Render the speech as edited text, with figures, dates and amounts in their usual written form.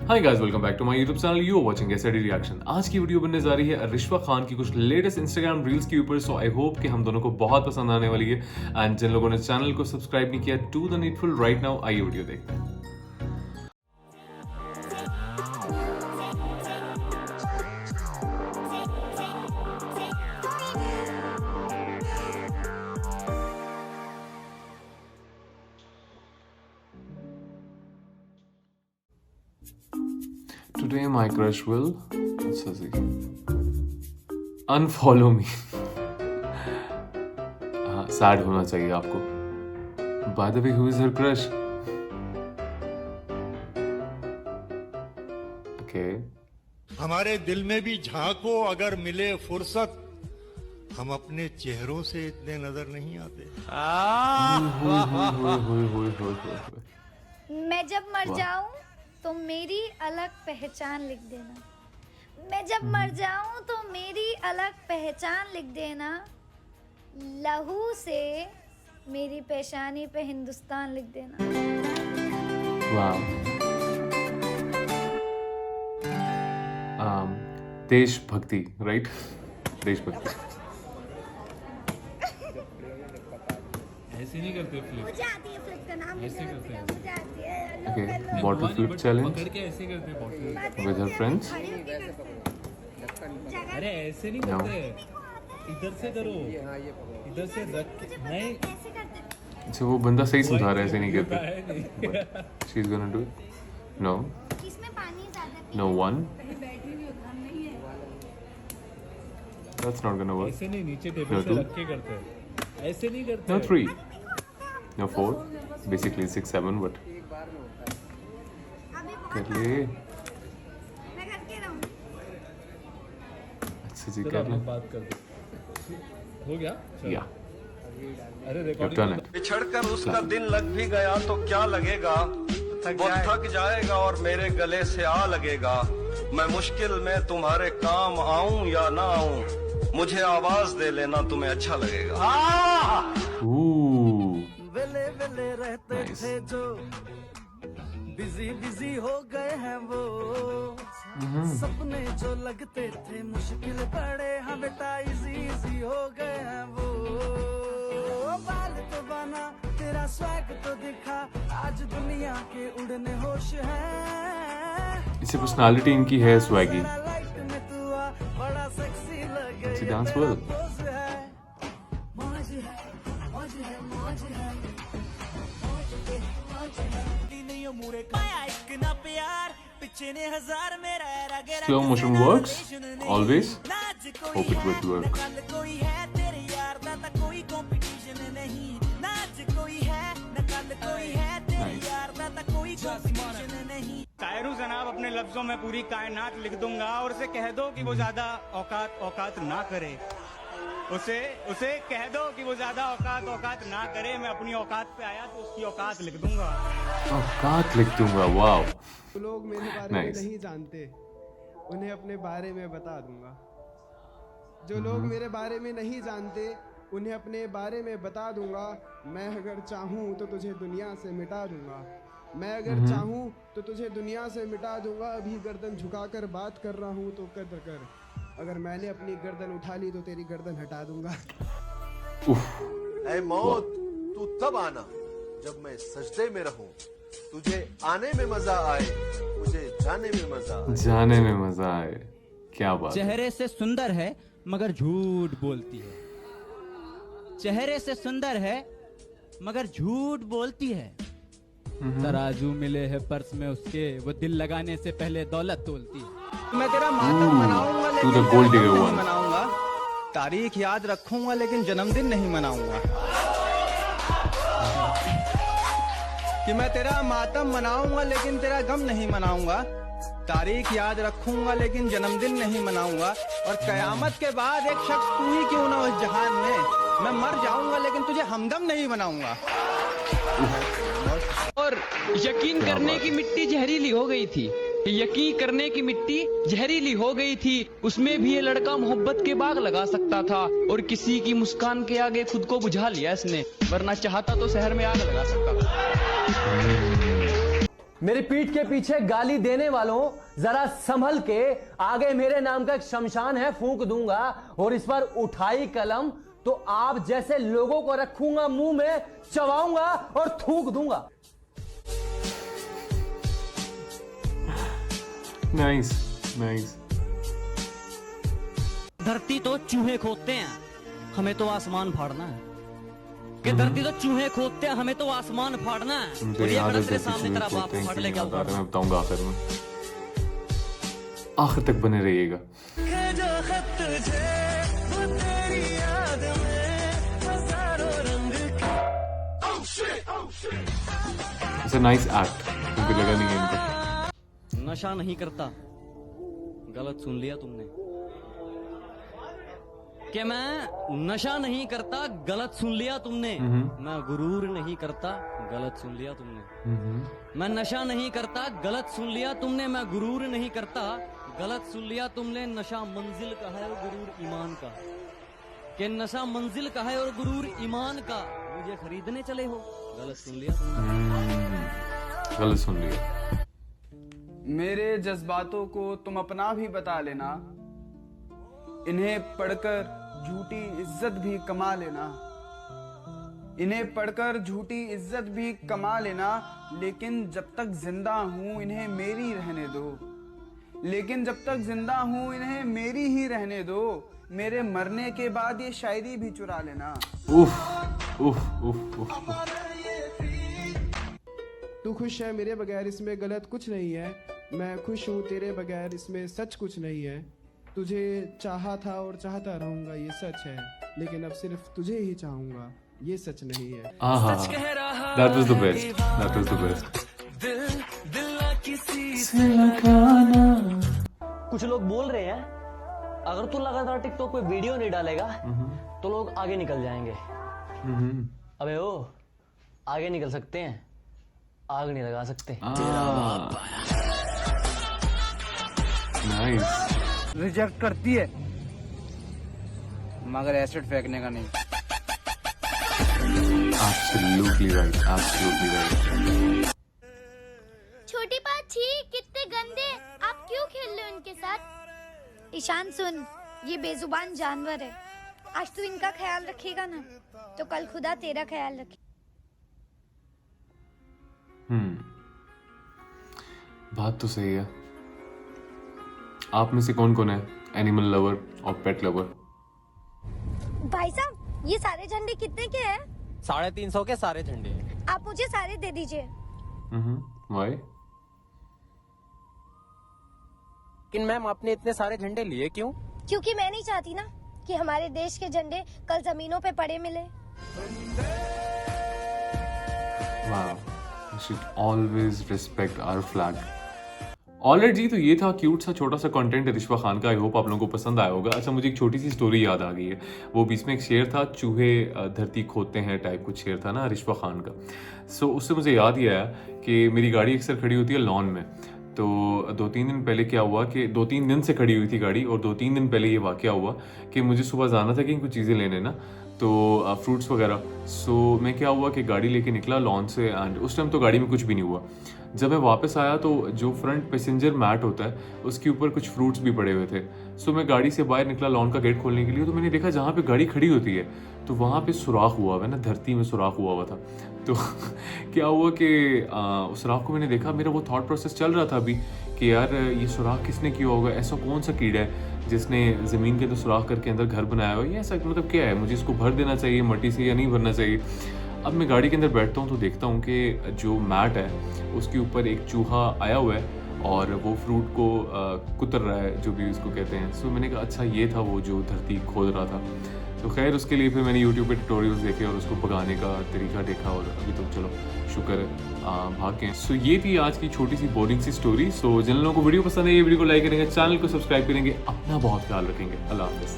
Hi guys, welcome back to my YouTube channel. You are watching SID reaction. आज की video बनने जा रही है रिश्वा खान की कुछ लेटेस्ट इंस्टाग्राम रील्स के ऊपर। सो आई होप कि हम दोनों को बहुत पसंद आने वाली है। एंड जिन लोगों ने चैनल को सब्सक्राइब नहीं किया, do the needful right now. आइए वीडियो देखते हैं। Today my crush will अच्छा जी unfollow me। हाँ, सैड होना चाहिए आपको। By the way, who is her crush? Okay. हमारे दिल में भी झांको अगर मिले फुर्सत, हम अपने चेहरों से इतने नजर नहीं आते। मैं जब मर जाऊं तो मेरी अलग पहचान लिख देना। मैं जब मर जाऊं तो मेरी अलग पहचान लिख देना। लहू से मेरी पेशानी पे हिंदुस्तान लिख देना। Wow. देशभक्ति, राइट? देशभक्ति। ऐसे नहीं करते फ्लिप। मुझे आती है फ्लिप का नाम, ऐसे करते हैं। मुझे आती है। Okay, bottle flip challenge पकड़ के ऐसे करते हैं बॉटल। with her friends. अरे ऐसे नहीं No. करते, इधर से करो, इधर से रख नहीं। अच्छा, वो बंदा सही समझा रहा है, ऐसे नहीं है कहते। नहीं। She's gonna do it. No, इसमें पानी ज्यादा no one. That's not gonna work. ऐसे नहीं, नीचे No, टेबल से two. रख के करते हैं। ऐसे नहीं करते। No, 3. No, 4. Basically 6, 7, but कर ले। मैं करके रहूं। अच्छा जी, चलो कर आप ले। लोग बात कर दो। हो गया? चलो। Yeah, अरे you've रिकॉर्डिंग done it. बिछड़कर उसका दिन लग भी गया तो क्या लगेगा, वो थक जाएगा और मेरे गले से आ लगेगा। मैं मुश्किल में तुम्हारे काम आऊं या ना आऊं, मुझे आवाज दे लेना, तुम्हें अच्छा लगेगा। Ooh, वेले वेले रहते Nice. थे जो बिजी बिजी हो गए हैं वो, सपने जो लगते थे मुश्किल पड़े, हाँ बेटा इजी इजी हो गए हैं वो। बाल तो बना तेरा स्वैग तो दिखा, आज दुनिया के उड़ने होश है। इससे पर्सनालिटी इनकी है स्वैगी। लाइट में तू आ, बड़ा सेक्सी लगे। She dance well. पोज है, मौज है, मौज है, मौज है। Slow motion works always. Hope it will work. Nice. कायरू जनाब, अपने लफ्जों में पूरी कायनात लिख दूंगा और उसे कह दो कि वो ज्यादा औकात ना करे। उसे उसे कह दो कि वो ज्यादा औकात ना करे। मैं अपनी औकात पे आया तो उसकी औकात लिख दूंगा। औकात लिख दूंगा। वाओ, लोग मेरे बारे Nice. में नहीं जानते, उन्हें अपने बारे में बता दूंगा। जो लोग मेरे बारे में नहीं जानते, उन्हें अपने बारे में बता दूंगा। मैं अगर चाहूँ तो तुझे दुनिया से मिटा दूंगा। मैं अगर चाहूँ तो तुझे दुनिया से मिटा दूंगा। अभी गर्दन झुकाकर बात कर रहा हूँ तो कद्र कर। अगर मैंने अपनी गर्दन उठा ली तो तेरी गर्दन हटा दूंगा। ऐ मौत, तू तब आना जब मैं सजदे में रहूं। तुझे आने में मजा आए, मुझे जाने में मजा आए। जाने में मजा आए। क्या बात है। चेहरे से सुंदर है मगर झूठ बोलती है। चेहरे से सुंदर है मगर झूठ बोलती है। तराजू मिले है पर्स में उसके, वो दिल लगाने से पहले दौलत तोलती है। मैं तेरा मातम मनाऊंगा to the लेकिन gold तेरा digger गम नहीं one. मनाऊंगा। तारीख याद रखूंगा लेकिन जन्मदिन नहीं मनाऊंगा। कि मैं तेरा मातम मनाऊंगा लेकिन तेरा गम नहीं मनाऊंगा। तारीख याद रखूंगा लेकिन जन्मदिन नहीं मनाऊंगा। और कयामत के बाद एक शख्स तू ही क्यों ना उस जहान में, मैं मर जाऊंगा लेकिन तुझे हमदम नहीं बनाऊंगा। और यकीन करने की मिट्टी जहरीली हो गई थी। यकीन करने की मिट्टी जहरीली हो गई थी। उसमें भी ये लड़का मोहब्बत के बाग लगा सकता था और किसी की मुस्कान के आगे खुद को बुझा लिया इसने, वरना चाहता तो शहर में आग लगा सकता था। मेरी पीठ के पीछे गाली देने वालों, जरा संभल के, आगे मेरे नाम का एक शमशान है, फूंक दूंगा और इस पर उठाई कलम तो आप जैसे लोगों को रखूंगा मुंह में, चबाऊंगा और थूक दूंगा। Nice nice. धरती तो चूहे खोदते हैं, हमें तो आसमान फाड़ना है। कि धरती तो चूहे खोदते हैं, हमें तो आसमान फाड़ना है। मुझे याद है जैसे सामने तेरा बाप फाड़ ले, क्या होगा मैं बताऊंगा आखिर में। आखिर तक बने रहिएगा। इट्स अ नाइस एक्ट, मुझे लगा नहीं है इनको। नशा नहीं करता, गलत सुन लिया तुमने। कि मैं नशा नहीं करता, गलत सुन लिया तुमने। मैं गुरूर नहीं करता, गलत सुन लिया तुमने। मैं नशा नहीं करता, गलत सुन लिया तुमने। मैं गुरूर नहीं करता, गलत सुन लिया तुमने। नशा मंजिल का है और गुरूर ईमान का। कि नशा मंजिल का है और गुरूर ईमान का। मुझे खरीदने चले हो, गलत सुन लिया तुमने। गलत सुन लिया। मेरे जज्बातों को तुम अपना भी बता लेना, इन्हें पढ़कर झूठी इज्जत भी कमा लेना। इन्हें पढ़कर झूठी इज्जत भी कमा लेना, लेकिन जब तक जिंदा हूं इन्हें मेरी रहने दो। लेकिन जब तक जिंदा हूं इन्हें मेरी ही रहने दो। मेरे मरने के बाद ये शायरी भी चुरा लेना। उफ उफ उफ उफ। तू खुश है मेरे बगैर, इसमें गलत कुछ नहीं है। मैं खुश हूँ तेरे बगैर, इसमें सच कुछ नहीं है। तुझे चाहा था और चाहता रहूंगा, ये सच है। लेकिन अब सिर्फ तुझे ही चाहूंगा, ये सच नहीं है। That was the best. That was the best. कुछ लोग बोल रहे हैं अगर तू लगातार टिकटॉक पे वीडियो नहीं डालेगा तो लोग आगे निकल जाएंगे। अबे ओ, आगे निकल सकते हैं, आग नहीं लगा सकते। नाइस। रिजेक्ट करती है मगर एसिड फेंकने का नहीं। Absolutely right. Absolutely right. छोटी पाछी कितने गंदे, आप क्यों खेल रहे हो इनके साथ? ईशान सुन, ये बेजुबान जानवर है। आज तू इनका ख्याल रखेगा ना तो कल खुदा तेरा ख्याल रखे। बात तो सही है। आप में से कौन कौन है एनिमल लवर और पेट लवर? भाई साहब, ये सारे झंडे कितने के हैं? 350 के सारे झंडे। आप मुझे सारे दे दीजिए। Why? लेकिन मैम आपने इतने सारे झंडे लिए क्यों? क्योंकि मैं नहीं चाहती ना कि हमारे देश के झंडे कल जमीनों पे पड़े मिले। Wow. We should always respect our flag. Alright जी, तो ये था क्यूट सा छोटा सा कंटेंट रिश्वा खान का। आई होप आप लोगों को पसंद आया होगा। अच्छा, मुझे एक छोटी सी स्टोरी याद आ गई है। वो बीच में एक शेर था, चूहे धरती खोदते हैं टाइप कुछ शेर था ना रिश्वा खान का। सो उससे मुझे याद ही आया कि मेरी गाड़ी अक्सर खड़ी होती है लॉन में। तो 2-3 दिन पहले क्या हुआ कि 2-3 दिन से खड़ी हुई थी गाड़ी, और 2-3 दिन पहले ये वाकया हुआ कि मुझे सुबह जाना था कि कुछ चीज़ें लेने ना, तो फ्रूट्स वगैरह। सो मैं क्या हुआ कि गाड़ी लेके निकला लॉन से, एंड उस टाइम तो गाड़ी में कुछ भी नहीं हुआ। जब मैं वापस आया तो जो फ्रंट पैसेंजर मैट होता है उसके ऊपर कुछ फ्रूट्स भी पड़े हुए थे। सो मैं गाड़ी से बाहर निकला लॉन का गेट खोलने के लिए, तो मैंने देखा जहाँ पे गाड़ी खड़ी होती है तो वहाँ पे सुराख हुआ है ना, धरती में सुराख हुआ था। तो क्या हुआ कि उस सुराख को मैंने देखा, मेरा वो थॉट प्रोसेस चल रहा था अभी कि यार ये सुराख किसने किया होगा, ऐसा कौन सा कीड़ा है जिसने ज़मीन के अंदर सुराख करके अंदर घर बनाया हो, ये ऐसा मतलब क्या है, मुझे इसको भर देना चाहिए मट्टी से या नहीं भरना चाहिए। अब मैं गाड़ी के अंदर बैठता हूँ तो देखता हूँ कि जो मैट है उसके ऊपर एक चूहा आया हुआ है और वो फ्रूट को कुतर रहा है, जो भी उसको कहते हैं। सो मैंने कहा अच्छा ये था वो जो धरती खोद रहा था। तो खैर उसके लिए फिर मैंने यूट्यूब पे ट्यूटोरियल्स देखे और उसको भगाने का तरीका देखा, और अभी तो चलो शुक्र है भाग के। सो ये थी आज की छोटी सी बोरिंग सी स्टोरी। सो जिन लोगों को वीडियो पसंद है ये वीडियो को लाइक करेंगे, चैनल को सब्सक्राइब करेंगे, अपना बहुत ख्याल रखेंगे। अल्लाह हाफिज़।